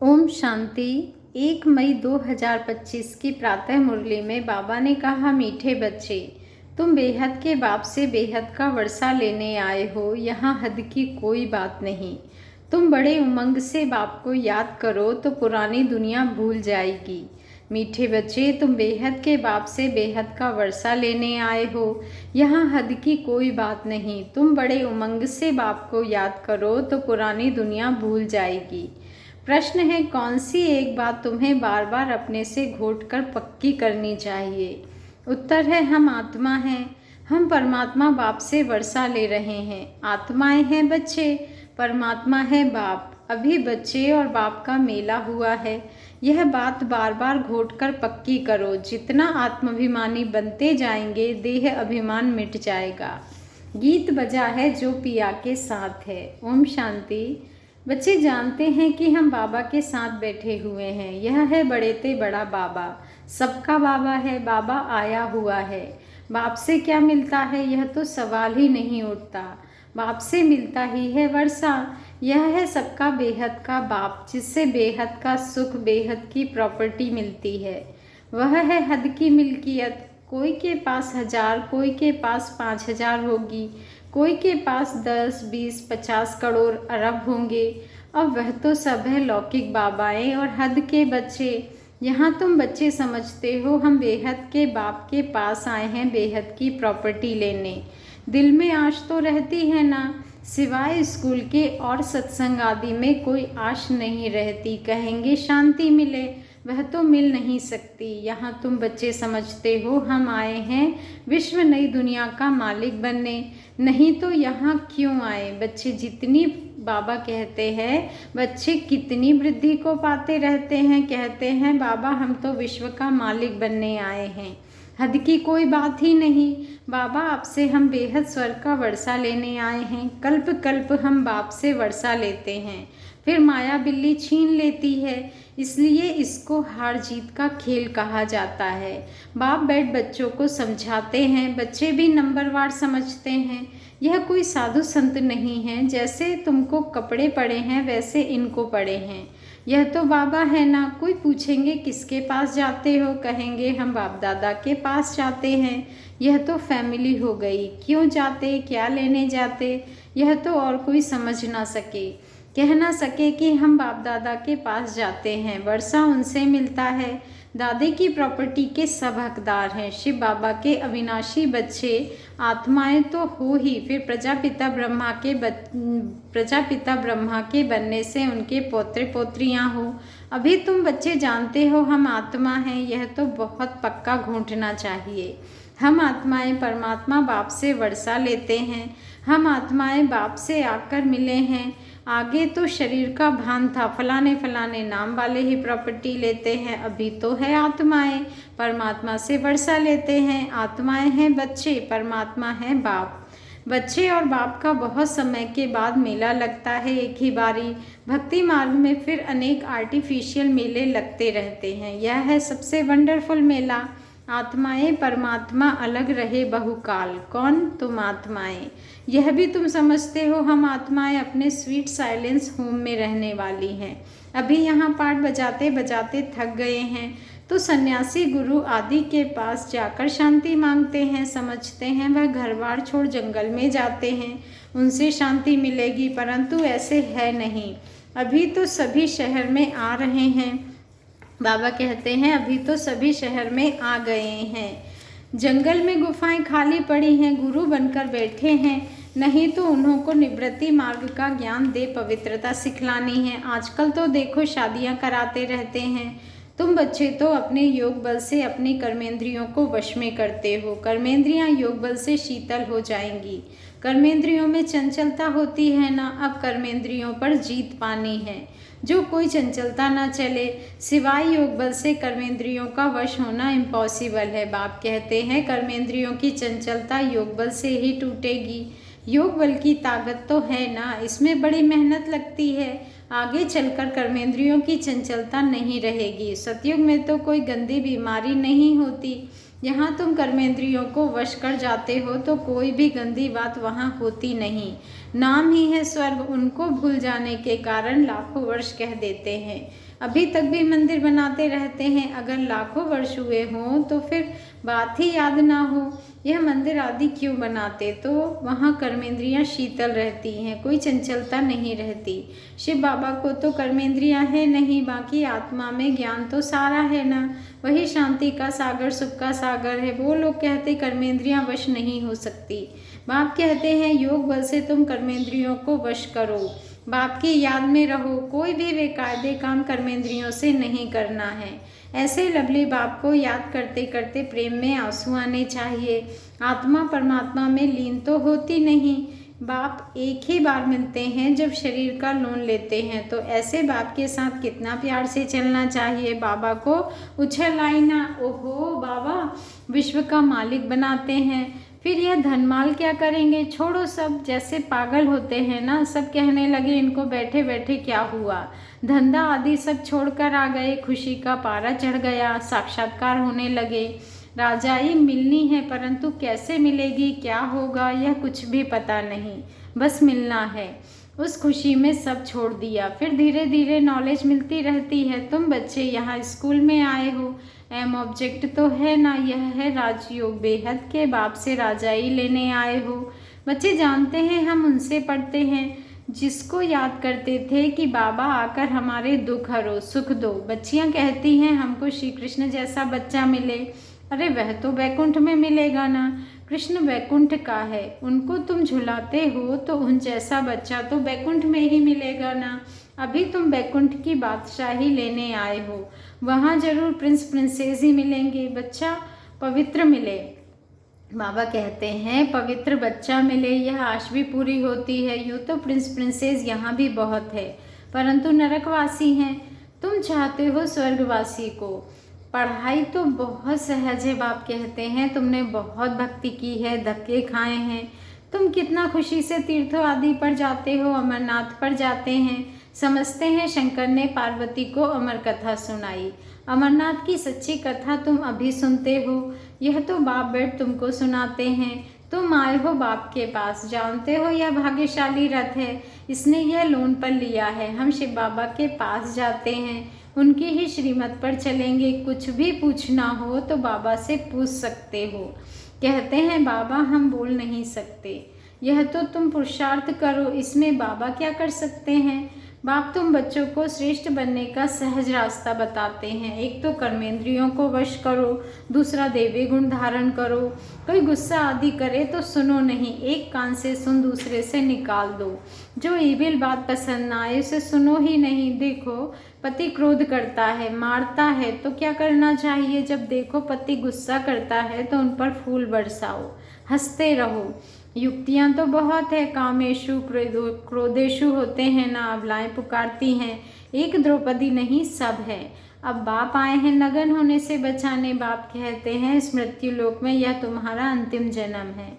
ओम शांति। 1 मई 2025 की प्रातः मुरली में बाबा ने कहा, मीठे बच्चे, तुम बेहद के बाप से बेहद का वर्षा लेने आए हो। यहाँ हद की कोई बात नहीं। तुम बड़े उमंग से बाप को याद करो तो पुरानी दुनिया भूल जाएगी। मीठे बच्चे, तुम बेहद के बाप से बेहद का वर्षा लेने आए हो। यहाँ हद की कोई बात नहीं। तुम बड़े उमंग से बाप को याद करो तो पुरानी दुनिया भूल जाएगी। प्रश्न है, कौन सी एक बात तुम्हें बार बार अपने से घोट कर पक्की करनी चाहिए? उत्तर है, हम आत्मा हैं। हम परमात्मा बाप से वर्षा ले रहे हैं। आत्माएं हैं बच्चे, परमात्मा है बाप। अभी बच्चे और बाप का मेला हुआ है। यह बात बार बार घोट कर पक्की करो। जितना आत्माभिमानी बनते जाएंगे, देह अभिमान मिट जाएगा। गीत बजा है जो पिया के साथ है। ओम शांति। बच्चे जानते हैं कि हम बाबा के साथ बैठे हुए हैं। यह है बड़े ते बड़ा बाबा, सबका बाबा है। बाबा आया हुआ है। बाप से क्या मिलता है, यह तो सवाल ही नहीं उठता। बाप से मिलता ही है वर्षा। यह है सबका बेहद का बाप, जिससे बेहद का सुख, बेहद की प्रॉपर्टी मिलती है। वह है हद की मिल्कियत। कोई के पास 1000, कोई के पास 5000 होगी, कोई के पास 10, 20, 50 करोड़ अरब होंगे। अब वह तो सब है लौकिक बाबाएं और हद के बच्चे। यहाँ तुम बच्चे समझते हो हम बेहद के बाप के पास आए हैं बेहद की प्रॉपर्टी लेने। दिल में आश तो रहती है ना, सिवाय स्कूल के और सत्संग आदि में कोई आश नहीं रहती। कहेंगे शांति मिले, वह तो मिल नहीं सकती। यहाँ तुम बच्चे समझते हो हम आए हैं विश्व नई दुनिया का मालिक बनने। नहीं तो यहाँ क्यों आए? बच्चे जितनी बाबा कहते हैं, बच्चे कितनी वृद्धि को पाते रहते हैं। कहते हैं बाबा हम तो विश्व का मालिक बनने आए हैं। हद की कोई बात ही नहीं। बाबा आपसे हम बेहद स्वर्ग का वर्षा लेने आए हैं। कल्प कल्प हम बाप से वर्षा लेते हैं, फिर माया बिल्ली छीन लेती है। इसलिए इसको हार जीत का खेल कहा जाता है। बाप बैठ बच्चों को समझाते हैं, बच्चे भी नंबरवार समझते हैं। यह कोई साधु संत नहीं है। जैसे तुमको कपड़े पड़े हैं वैसे इनको पड़े हैं। यह तो बाबा है ना। कोई पूछेंगे किसके पास जाते हो, कहेंगे हम बाप दादा के पास जाते हैं। यह तो फैमिली हो गई। क्यों जाते, क्या लेने जाते, यह तो और कोई समझ ना सके, कह ना सके कि हम बाप दादा के पास जाते हैं। वर्षा उनसे मिलता है। दादे की प्रॉपर्टी के सब हकदार हैं। शिव बाबा के अविनाशी बच्चे आत्माएं तो हो ही, फिर प्रजापिता ब्रह्मा के बनने से उनके पोते पोत्रियां हो। अभी तुम बच्चे जानते हो हम आत्मा हैं, यह तो बहुत पक्का घूंटना चाहिए। हम आत्माएं परमात्मा बाप से वर्षा लेते हैं। हम आत्माएं बाप से आकर मिले हैं। आगे तो शरीर का भान था, फलाने फलाने नाम वाले ही प्रॉपर्टी लेते हैं। अभी तो है आत्माएं परमात्मा से वर्षा लेते हैं। आत्माएं हैं बच्चे, परमात्मा है बाप। बच्चे और बाप का बहुत समय के बाद मेला लगता है एक ही बारी। भक्ति मार्ग में फिर अनेक आर्टिफिशियल मेले लगते रहते हैं। यह है सबसे वंडरफुल मेला। आत्माएं परमात्मा अलग रहे बहुकाल। कौन? तुम आत्माएं। यह भी तुम समझते हो हम आत्माएं अपने स्वीट साइलेंस होम में रहने वाली हैं। अभी यहाँ पाठ बजाते बजाते थक गए हैं तो सन्यासी गुरु आदि के पास जाकर शांति मांगते हैं। समझते हैं वह घर बार छोड़ जंगल में जाते हैं, उनसे शांति मिलेगी, परंतु ऐसे है नहीं। अभी तो सभी शहर में आ रहे हैं। बाबा कहते हैं अभी तो सभी शहर में आ गए हैं। जंगल में गुफाएं खाली पड़ी हैं, गुरु बनकर बैठे हैं। नहीं तो उन्हों को निवृत्ति मार्ग का ज्ञान दे पवित्रता सिखलानी है। आजकल तो देखो शादियां कराते रहते हैं। तुम बच्चे तो अपने योग बल से अपनी कर्मेंद्रियों को वश में करते हो। कर्मेंद्रियां योग बल से शीतल हो जाएंगी। कर्मेंद्रियों में चंचलता होती है ना, अब कर्मेंद्रियों पर जीत पानी है। जो कोई चंचलता न चले, सिवाय योग बल से कर्मेंद्रियों का वश होना इम्पॉसिबल है। बाप कहते हैं कर्मेंद्रियों की चंचलता योग बल से ही टूटेगी। योग बल की ताकत तो है ना, इसमें बड़ी मेहनत लगती है। आगे चलकर कर्मेंद्रियों की चंचलता नहीं रहेगी। सतयुग में तो कोई गंदी बीमारी नहीं होती। यहाँ तुम कर्मेंद्रियों को वश कर जाते हो तो कोई भी गंदी बात वहाँ होती नहीं। नाम ही है स्वर्ग, उनको भूल जाने के कारण लाखों वर्ष कह देते हैं। अभी तक भी मंदिर बनाते रहते हैं। अगर लाखों वर्ष हुए हों तो फिर बात ही याद ना हो। यह मंदिर आदि क्यों बनाते, तो वहाँ कर्मेंद्रियाँ शीतल रहती हैं, कोई चंचलता नहीं रहती। शिव बाबा को तो कर्मेंद्रियाँ है नहीं, बाकी आत्मा में ज्ञान तो सारा है ना। वही शांति का सागर, सुख का सागर है। वो लोग कहते कर्मेंद्रियाँ वश नहीं हो सकती। बाप कहते हैं योग बल से तुम कर्मेंद्रियों को वश करो। बाप की याद में रहो। कोई भी बेकायदे काम कर्मेंद्रियों से नहीं करना है। ऐसे लवली बाप को याद करते करते प्रेम में आंसू आने चाहिए। आत्मा परमात्मा में लीन तो होती नहीं। बाप एक ही बार मिलते हैं जब शरीर का लोन लेते हैं, तो ऐसे बाप के साथ कितना प्यार से चलना चाहिए। बाबा को उछल आई ना, ओहो बाबा विश्व का मालिक बनाते हैं, फिर यह धनमाल क्या करेंगे। छोड़ो सब, जैसे पागल होते हैं ना। सब कहने लगे इनको बैठे बैठे क्या हुआ, धंधा आदि सब छोड़कर आ गए। खुशी का पारा चढ़ गया, साक्षात्कार होने लगे। राजाई मिलनी है, परंतु कैसे मिलेगी, क्या होगा, यह कुछ भी पता नहीं, बस मिलना है। उस खुशी में सब छोड़ दिया। फिर धीरे धीरे नॉलेज मिलती रहती है। तुम बच्चे यहाँ स्कूल में आए हो, एम ऑब्जेक्ट तो है ना, यह है राजयोग। बेहद के बाप से राजाई लेने आए हो। बच्चे जानते हैं हम उनसे पढ़ते हैं जिसको याद करते थे कि बाबा आकर हमारे दुख हरो, सुख दो। बच्चियां कहती हैं हमको श्री कृष्ण जैसा बच्चा मिले। अरे वह तो वैकुंठ में मिलेगा ना, कृष्ण वैकुंठ का है। उनको तुम झुलाते हो तो उन जैसा बच्चा तो वैकुंठ में ही मिलेगा ना। अभी तुम वैकुंठ की बादशाही लेने आए हो, वहाँ जरूर प्रिंस प्रिंसेस ही मिलेंगे। बच्चा पवित्र मिले। बाबा कहते हैं पवित्र बच्चा मिले, यह आश भी पूरी होती है। यूँ तो प्रिंस प्रिंसेस यहाँ भी बहुत है, परंतु नरकवासी हैं। तुम चाहते हो स्वर्गवासी को। पढ़ाई तो बहुत सहज है, बाप कहते हैं तुमने बहुत भक्ति की है, धक्के खाए हैं। तुम कितना खुशी से तीर्थों आदि पर जाते हो, अमरनाथ पर जाते हैं। समझते हैं शंकर ने पार्वती को अमर कथा सुनाई। अमरनाथ की सच्ची कथा तुम अभी सुनते हो, यह तो बाप बैठ तुमको सुनाते हैं। तुम आए हो बाप के पास, जानते हो यह भाग्यशाली रथ है, इसने यह लोन पर लिया है। हम शिव बाबा के पास जाते हैं, उनकी ही श्रीमत पर चलेंगे। कुछ भी पूछना हो तो बाबा से पूछ सकते हो। कहते हैं बाबा हम बोल नहीं सकते, यह तो तुम पुरुषार्थ करो, इसमें बाबा क्या कर सकते हैं। बाप तुम बच्चों को श्रेष्ठ बनने का सहज रास्ता बताते हैं। एक तो कर्मेंद्रियों को वश करो, दूसरा देवी गुण धारण करो। कोई गुस्सा आदि करे तो सुनो नहीं, एक कान से सुन दूसरे से निकाल दो। जो ईविल बात पसंद ना आए उसे सुनो ही नहीं। देखो पति क्रोध करता है, मारता है, तो क्या करना चाहिए। जब देखो पति गुस्सा करता है तो उन पर फूल बरसाओ, हंसते रहो। युक्तियाँ तो बहुत है, कामेशु क्रोधेशु होते हैं ना, अबलाएं पुकारती हैं। एक द्रौपदी नहीं, सब है। अब बाप आए हैं नगन होने से बचाने। बाप कहते हैं इस मृत्यु लोक में यह तुम्हारा अंतिम जन्म है।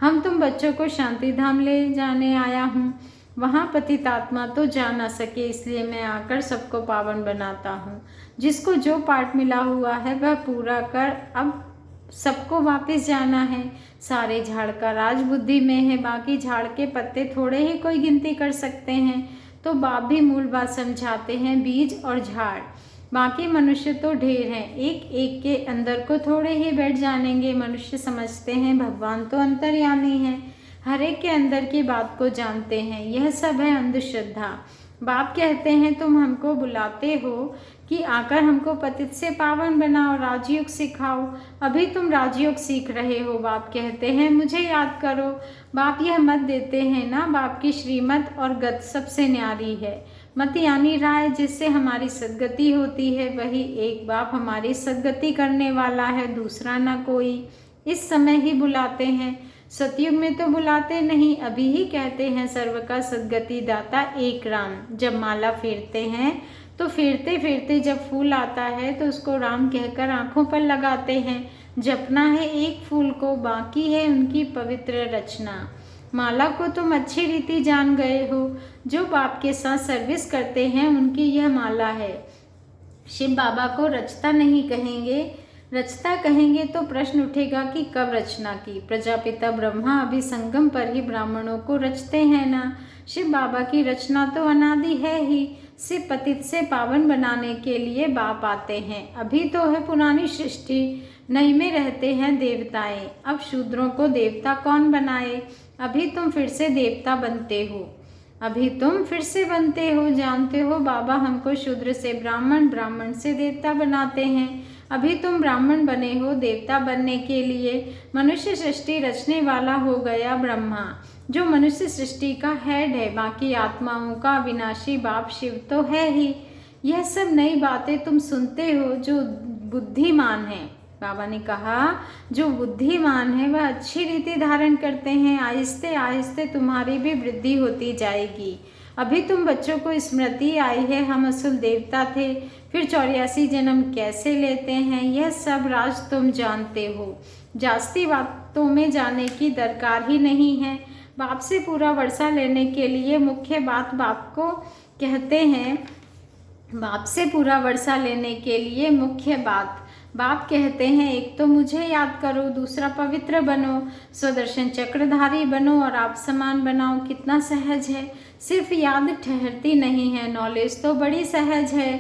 हम तुम बच्चों को शांति धाम ले जाने आया हूँ। वहाँ पतितात्मा तो जा ना सके, इसलिए मैं आकर सबको पावन बनाता हूँ। जिसको जो पाठ मिला हुआ है वह पूरा कर, अब सबको वापस जाना है। सारे झाड़ का राज बुद्धि में है, बाकी झाड़ के पत्ते थोड़े ही कोई गिनती कर सकते हैं। तो बाप भी मूल बात समझाते हैं, बीज और झाड़, बाकी मनुष्य तो ढेर हैं, एक एक के अंदर को थोड़े ही बैठ जानेंगे। मनुष्य समझते हैं भगवान तो अंतर्यामी है, हर एक के अंदर की बात को जानते हैं। यह सब है अंधश्रद्धा। बाप कहते हैं तुम हमको बुलाते हो कि आकर हमको पतित से पावन बनाओ, राजयोग सिखाओ। अभी तुम राजयोग सीख रहे हो। बाप कहते हैं मुझे याद करो। बाप यह मत देते हैं ना, बाप की श्रीमत और गत सबसे न्यारी है। मत यानी राय जिससे हमारी सद्गति होती है, वही एक बाप हमारी सद्गति करने वाला है, दूसरा ना कोई। इस समय ही बुलाते हैं, सतयुग में तो बुलाते नहीं। अभी ही कहते हैं सर्व का सद्गति दाता एक राम। जब माला फेरते हैं तो फेरते फेरते जब फूल आता है तो उसको राम कहकर आंखों पर लगाते हैं। जपना है एक फूल को, बाकी है उनकी पवित्र रचना। माला को तुम अच्छी रीति जान गए हो, जो बाप के साथ सर्विस करते हैं उनकी यह माला है। शिव बाबा को रचता नहीं कहेंगे, रचता कहेंगे तो प्रश्न उठेगा कि कब रचना की। प्रजापिता ब्रह्मा अभी संगम पर ही ब्राह्मणों को रचते हैं ना। शिव बाबा की रचना तो अनादि है ही, सिर्फ पतित से पावन बनाने के लिए बाप आते हैं। अभी तो है पुरानी सृष्टि, नई में रहते हैं देवताएं। अब शूद्रों को देवता कौन बनाए? अभी तुम फिर से देवता बनते हो, अभी तुम फिर से बनते हो। जानते हो बाबा हमको शूद्र से ब्राह्मण, ब्राह्मण से देवता बनाते हैं। अभी तुम ब्राह्मण बने हो देवता बनने के लिए। मनुष्य सृष्टि रचने वाला हो गया ब्रह्मा, जो मनुष्य सृष्टि का हेड है। बाकी आत्माओं का अविनाशी बाप शिव तो है ही। यह सब नई बातें तुम सुनते हो जो बुद्धिमान है। बाबा ने कहा जो बुद्धिमान है वह अच्छी रीति धारण करते हैं। आहिस्ते आहिस्ते तुम्हारी भी वृद्धि होती जाएगी। अभी तुम बच्चों को स्मृति आई है हम असल देवता थे, फिर 84 जन्म कैसे लेते हैं, यह सब राज तुम जानते हो। जास्ती बातों में जाने की दरकार ही नहीं है। बाप से पूरा वर्षा लेने के लिए मुख्य बात बाप को कहते हैं। बाप से पूरा वर्षा लेने के लिए मुख्य बात बाप कहते हैं, एक तो मुझे याद करो, दूसरा पवित्र बनो, स्वदर्शन चक्रधारी बनो और आप समान बनाओ। कितना सहज है, सिर्फ याद ठहरती नहीं है, नॉलेज तो बड़ी सहज है।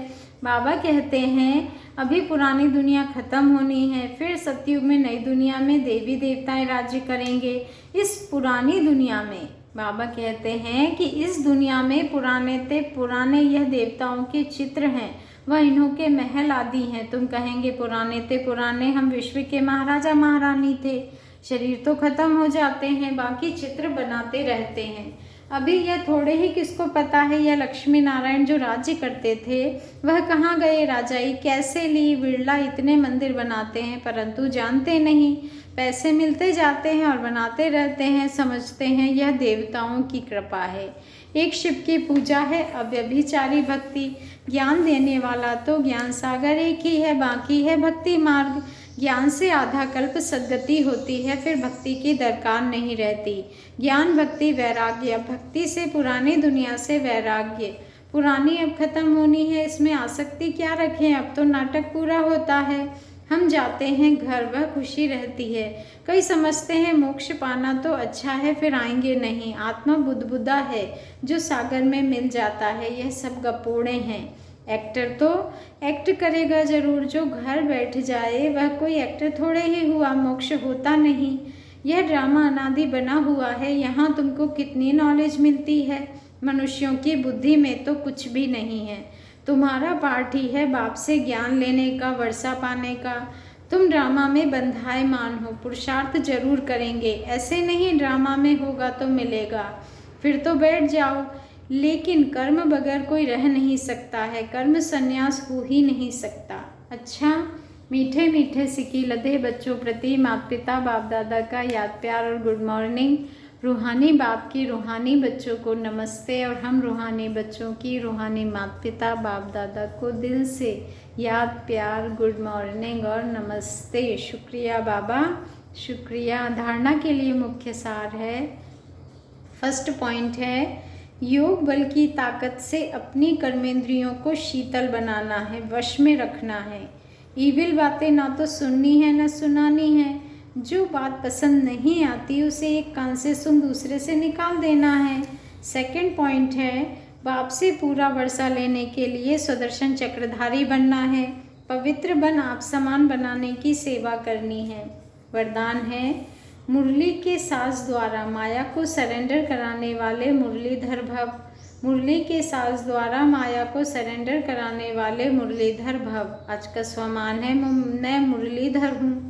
बाबा कहते हैं अभी पुरानी दुनिया खत्म होनी है, फिर सतयुग में नई दुनिया में देवी देवताएं राज्य करेंगे। इस पुरानी दुनिया में बाबा कहते हैं कि इस दुनिया में पुराने यह देवताओं के चित्र हैं, वह इन्हों के महल आदि हैं। तुम कहेंगे पुराने हम विश्व के महाराजा महारानी थे। शरीर तो खत्म हो जाते हैं, बाकी चित्र बनाते रहते हैं। अभी यह थोड़े ही किसको पता है, यह लक्ष्मी नारायण जो राज्य करते थे वह कहाँ गए, राजाई कैसे ली। बिरला इतने मंदिर बनाते हैं परंतु जानते नहीं, पैसे मिलते जाते हैं और बनाते रहते हैं, समझते हैं यह देवताओं की कृपा है। एक शिव की पूजा है, अव्यभिचारी भक्ति। ज्ञान देने वाला तो ज्ञान सागर एक ही है, बाकी है भक्ति मार्ग। ज्ञान से आधा कल्प सद्गति होती है, फिर भक्ति की दरकार नहीं रहती। ज्ञान भक्ति वैराग्य, भक्ति से पुरानी दुनिया से वैराग्य। पुरानी अब खत्म होनी है, इसमें आसक्ति क्या रखें, अब तो नाटक पूरा होता है। हम जाते हैं घर, वह खुशी रहती है। कई समझते हैं मोक्ष पाना तो अच्छा है, फिर आएंगे नहीं। आत्मा बुद्धबुदा है जो सागर में मिल जाता है, यह सब गपोड़े हैं। एक्टर तो एक्ट करेगा जरूर, जो घर बैठ जाए वह कोई एक्टर थोड़े ही हुआ, मोक्ष होता नहीं। यह ड्रामा अनादि बना हुआ है, यहाँ तुमको कितनी नॉलेज मिलती है, मनुष्यों की बुद्धि में तो कुछ भी नहीं है। तुम्हारा पार्ट ही है बाप से ज्ञान लेने का, वर्षा पाने का। तुम ड्रामा में बंधायमान हो, पुरुषार्थ जरूर करेंगे, ऐसे नहीं ड्रामा में होगा तो मिलेगा, फिर तो बैठ जाओ। लेकिन कर्म बगैर कोई रह नहीं सकता है, कर्म संन्यास हो ही नहीं सकता। अच्छा, मीठे मीठे सिकी लदे बच्चों प्रति माता पिता बाप दादा का याद प्यार और गुड मॉर्निंग। रूहानी बाप की रूहानी बच्चों को नमस्ते, और हम रूहानी बच्चों की रूहानी माता पिता बाप दादा को दिल से याद प्यार, गुड मॉर्निंग और नमस्ते। शुक्रिया बाबा, शुक्रिया। धारणा के लिए मुख्य सार है, फर्स्ट पॉइंट है योग बल की ताकत से अपनी कर्मेंद्रियों को शीतल बनाना है, वश में रखना है। ईविल बातें ना तो सुननी है ना सुनानी है। जो बात पसंद नहीं आती उसे एक कान से सुन दूसरे से निकाल देना है। सेकंड पॉइंट है बाप से पूरा वर्षा लेने के लिए स्वदर्शन चक्रधारी बनना है, पवित्र बन आप समान बनाने की सेवा करनी है। वरदान है मुरली के साज द्वारा माया को सरेंडर कराने वाले मुरलीधर भव। मुरली के साज द्वारा माया को सरेंडर कराने वाले मुरलीधर भव। आज का स्वमान है मैं मुरलीधर हूँ।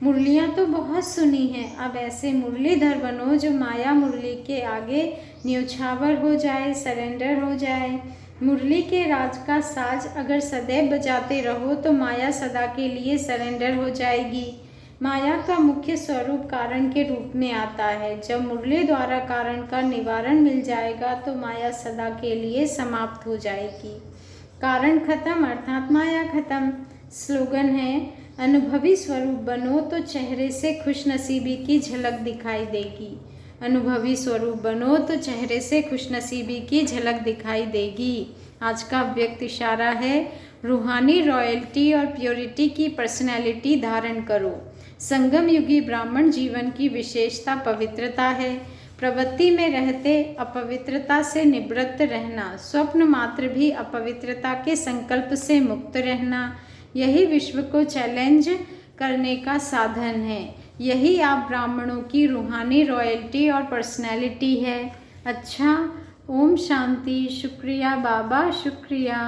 मुरलियाँ तो बहुत सुनी हैं, अब ऐसे मुरलीधर बनो जो माया मुरली के आगे न्योछावर हो जाए, सरेंडर हो जाए। मुरली के राज का साज अगर सदैव बजाते रहो तो माया सदा के लिए सरेंडर हो जाएगी। माया का मुख्य स्वरूप कारण के रूप में आता है। जब मुरली द्वारा कारण का निवारण मिल जाएगा तो माया सदा के लिए समाप्त हो जाएगी। कारण खत्म अर्थात माया खत्म। स्लोगन है अनुभवी स्वरूप बनो तो चेहरे से खुशनसीबी की झलक दिखाई देगी। अनुभवी स्वरूप बनो तो चेहरे से खुशनसीबी की झलक दिखाई देगी। आज का व्यक्त इशारा है रूहानी रॉयल्टी और प्योरिटी की पर्सनैलिटी धारण करो। संगम युगी ब्राह्मण जीवन की विशेषता पवित्रता है। प्रवृत्ति में रहते अपवित्रता से निवृत्त रहना, स्वप्न मात्र भी अपवित्रता के संकल्प से मुक्त रहना, यही विश्व को चैलेंज करने का साधन है। यही आप ब्राह्मणों की रूहानी रॉयल्टी और पर्सनैलिटी है। अच्छा, ओम शांति। शुक्रिया बाबा, शुक्रिया।